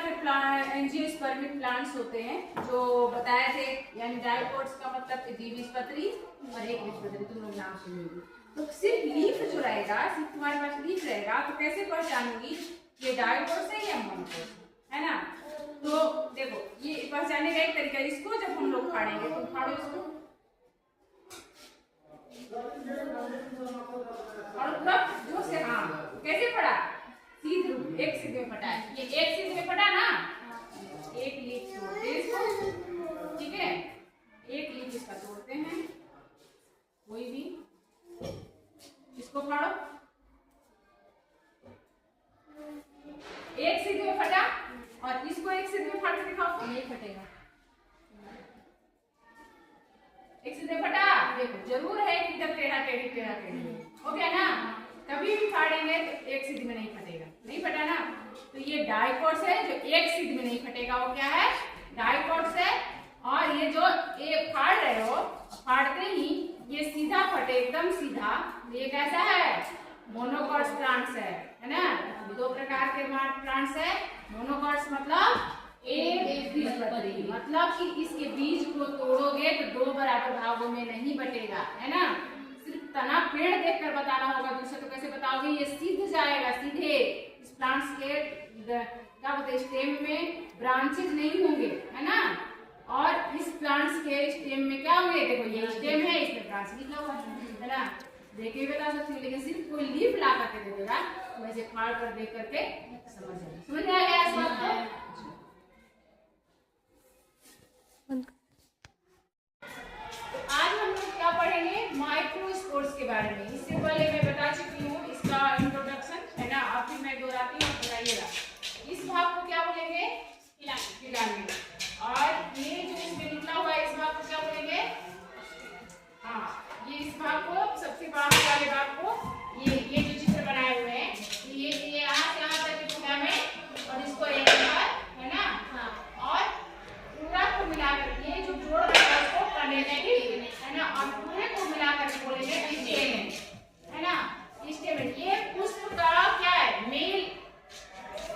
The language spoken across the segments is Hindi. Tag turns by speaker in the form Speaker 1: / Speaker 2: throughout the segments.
Speaker 1: एंजियोस्पर्मिक प्लांट्स होते हैं जो बताए थे, यानी डायकोट्स का मतलब द्विबीजपत्री और एक बीजपत्री, तुम लोग नाम सुनोगे। तो सिर्फ लीफ जो रहेगा, सिर्फ तुम्हारे पास लीफ रहेगा, तो कैसे पहचानूंगी ये डायकोट्स है या मोनोकोट्स है ना। तो देखो ये पहचानने का एक तरीका, इसको जब हम लोग फाड़ेंगे, तुम फाड़ो इसको और कब जो से, हाँ कैसे फटा, सीधे रूप, एक सीधे में फटा है, ये एक सीधे में फटा ना, एक लीफ तोड़ते इसको, ठीक है, एक लीफ इसका तोड़ते हैं, कोई भी, इसको फाड़ो, एक सीधे में फटा, और इसको एक सीधे में फाड़ के दिखाओ, नहीं फटेगा, एक सीधे फटा, देखो जरूर है कि जब टेढ़ा टेढ़ी टेढ़ा टेढ़ी हो गया ना, कभी भी फाड़ेंगे तो एक सीधी में नहीं फटेगा, नहीं फटा ना। तो ये डाइकोट्स है जो एक सीधी में नहीं फटेगा, वो क्या है, डाइकोट्स है। और ये जो एक फाड़ रहे हो, फाड़ते ही ये सीधा फटे, एकदम सीधा, ये कैसा है, मोनोकोट्स प्लांट्स है ना। दो प्रकार के प्लांट्स है, मोनोकोट्स मतलब एक बीजपत्री, मतलब कि इसके बीज को तोड़ोगे तो दो बराबर भागों में नहीं बटेगा, है ना। सिर्फ तना पेड़ देखकर बताना होगा, दूसरे तो कैसे बताओगे, ये सीध जाएगा सीधे। इस प्लांट्स के क्या बोलते हैं, स्टेम में ब्रांचेज नहीं होंगे, है ना। और इस प्लांट्स के स्टेम में क्या होंगे, देखो ये स्टेम है, इसमें ब्रांच लिखा हुआ है ना, देख के बता सकती हूँ, लेकिन सिर्फ कोई लीफ ला करके दे देगा तो ऐसे फाड़ कर देख करके समझ आ गया इस बात को। आज हम लोग क्या पढ़ेंगे, माइक्रोस्पोर्स के बारे में। इससे पहले मैं बता चुकी हूँ इसका इंट्रोडक्शन, है ना, अब भी मैं दोहराती हूँ, बताइएगा। इस भाग को क्या बोलेंगे, फिलामेंट। और ये जो इसमें निकला हुआ है, इस भाग को क्या बोलेंगे, हाँ ये इस भाग को, सबसे बाहर वाले भाग को, ये जो चित्र बनाए हुए हैं, ये यहाँ से यहाँ तक फिलामेंट, और इसको एक है ना, और पूरा को मिलाकर ये जो जोड़ रहा है उसको कनेक्टिव, है ना, और पूरे को मिलाकर बोलेंगे स्टेमेन, है ना, स्टेमेन। ये पुष्प का क्या है, मेल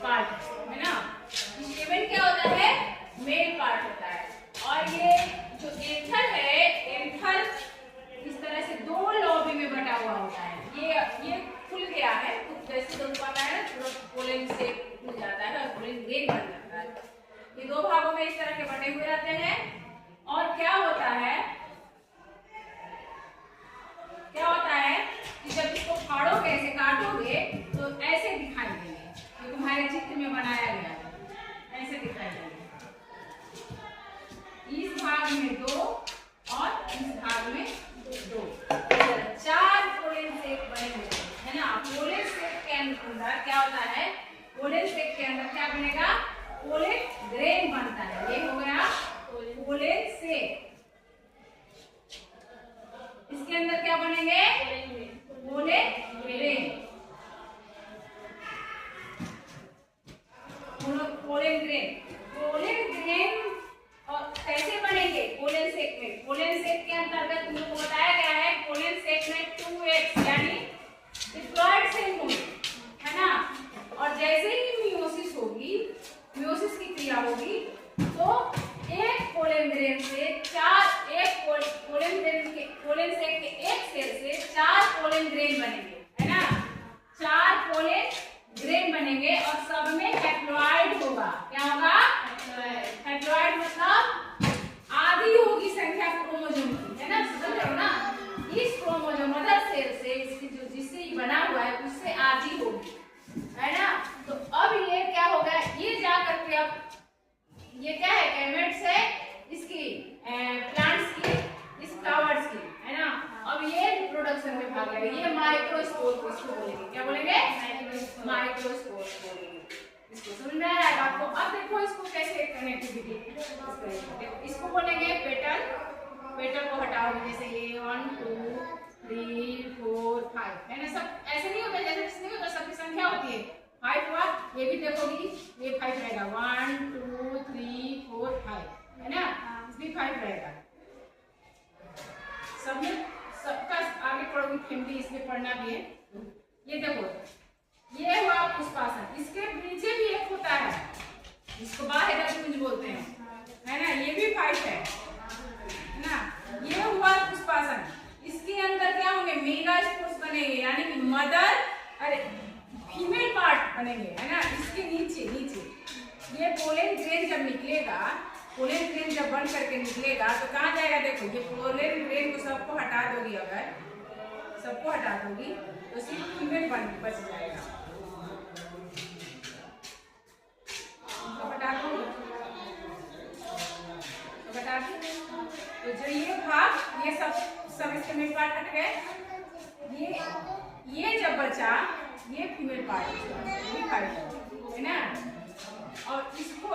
Speaker 1: पार्ट, है ना। स्टेमेन क्या होता है, मेल पार्ट होता है। और ये जो एंथर है, एंथर इस तरह से दो लॉबी में बटा हुआ होता है। ये खुल गया है, तो जैसे तो पाता है ना, पूरा पोलन से खुल जाता है और पोलन ग्रेन बन जाता है। ये दो भागों में इस तरह के बटे हुए रहते हैं। और क्या होता है कि जब इसको फाड़ोगे, ऐसे काटोगे तो ऐसे दिखाई देंगे, जो तुम्हारे चित्र में बनाया गया है, ऐसे दिखाई देंगे। इस भाग में दो और इस भाग में दो, चार पोलन सेक बने हुए हैं ना। पोलन सेक के अंदर क्या होता है, पोलन सेक के अंदर क्या बनेगा, पोलन ग्रेन बनता है। ये हो गया पोलन सेक। इसके अंदर क्या बनेंगे, pollen grain. Pollen grain, pollen grain और कैसे बनेंगे पोलन सेक में, पोलन सेक के अंतर्गत तुम लोग को बताया गया है, पोलन सेक में 2x यानी डिप्लॉयड सेल होंगे, है ना। और जैसे ही मियोसिस होगी, मियोसिस की क्रिया होगी, तो एक पोलन ग्रेन से चार, एक पोलन ग्रेन के, पोलन सेक के एक सेल से चार पोलन ग्रेन बनेंगे, है ना, चार पोलन ग्रेन बनेंगे। और सब में हैप्लॉइड होगा, क्या होगा, हैप्लॉइड मतलब आधी होगी संख्या क्रोमोसोम की, है ना, समझ रहे हो ना। इस क्रोमोसोम मदर सेल से, इसकी जो जिससे ये बना हुआ है, उससे आधी होगी, है ना। तो अब ये क्या होगा, ये जाकर के अब ये क्या है, गैमेट्स है इसकी, प्लांट्स की, इस फ्लावर्स की, है ना। अब ये रिप्रोडक्शन में भाग लेगा, ये माइक्रोस्पोर को इसको बोलेंगे, क्या बोलेंगे, माइक्रोस्पोर बोलेंगे। इसको समझ में आ रहा है आपको। अब देखो इसको कैसे कनेक्टिविटी, इसको बोलेंगे पेटल। पेटल को हटाओगे, जैसे ये 1 2 3 4 5, है ना। सब ऐसे नहीं होता, जैसे नहीं होता, सबकी संख्या होती है 5 हुआ, ये भी देखोगी ये 5 रहेगा, 1 2 3 4 5, है ना, इसमें 5 रहेगा। सब में सबका आगे पढ़ोगी फैमिली, इसमें पढ़ना भी है। ये देखो, ये हुआ पुष्पासन, इसके नीचे भी एक होता है, वाइट है ना। ये हुआ पुष्पासन। इसके अंदर क्या होंगे, मेगा स्पोर्स बनेंगे, यानी कि मदर अरे फीमेल पार्ट बनेंगे, है ना। इसके नीचे ये पोलन ग्रेन जब निकलेगा, पोलन ग्रेन जब बन करके निकलेगा तो कहाँ जाएगा, देखो ये पोलन ग्रेन को सबको हटा दोगी, अगर सबको हटा दोगी तो सिर्फ फीमेल बच जाएगा। तो हटा दो, तो जो ये भाग, ये सब इसके मेल पार्ट हट गए। ये जब बचा, ये फीमेल पार्ट है ना। और इसको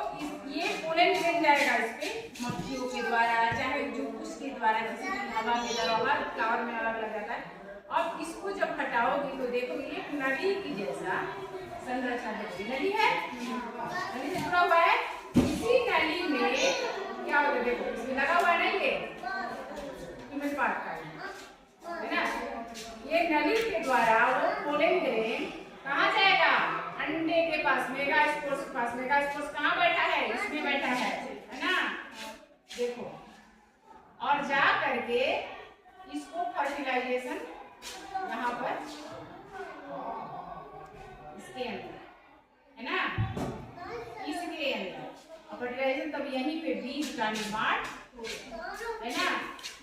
Speaker 1: ये पोलन ग्रेन जाएगा इस पे मक्खियों के द्वारा, चाहे जो उसके द्वारा, किसी भी हवा के द्वारा, फ्लावर में अलग लग जाता है। अब इसको जब हटाओगे तो देखो ये नली की जैसा संरचना है। नली है, नली से जुड़ा हुआ है। इसी नली में क्या होता है, देखो इसमें लगा हुआ है ना, ये फीमेल पार्ट का है ना। ये नली के द्वारा वो पोलन ग्रेन कहाँ जाएगा, अंडे के पास, मेगा स्पोर्स के पास। मेगा स्पोर्स कहाँ बैठा है, इसमें बैठा है ना, देखो। और जा करके इसको फर्टिलाइजेशन यहाँ पर इसके अंदर, है ना, इसके अंदर फर्टिलाइजेशन, तब यहीं पे बीज का निर्माण है ना।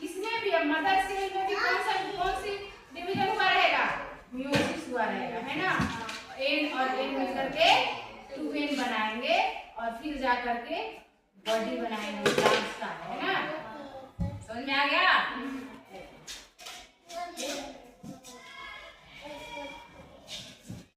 Speaker 1: इसमें भी अब मदर सेल में भी कौन सी डिवीजन हुआ रहेगा, मियोसिस हुआ रहेगा, है ना। एन और एन मिलकर के 2n बनाएंगे और फिर जा करके बॉडी बनाएंगे प्लांट्स का, है ना। समझ में आ गया।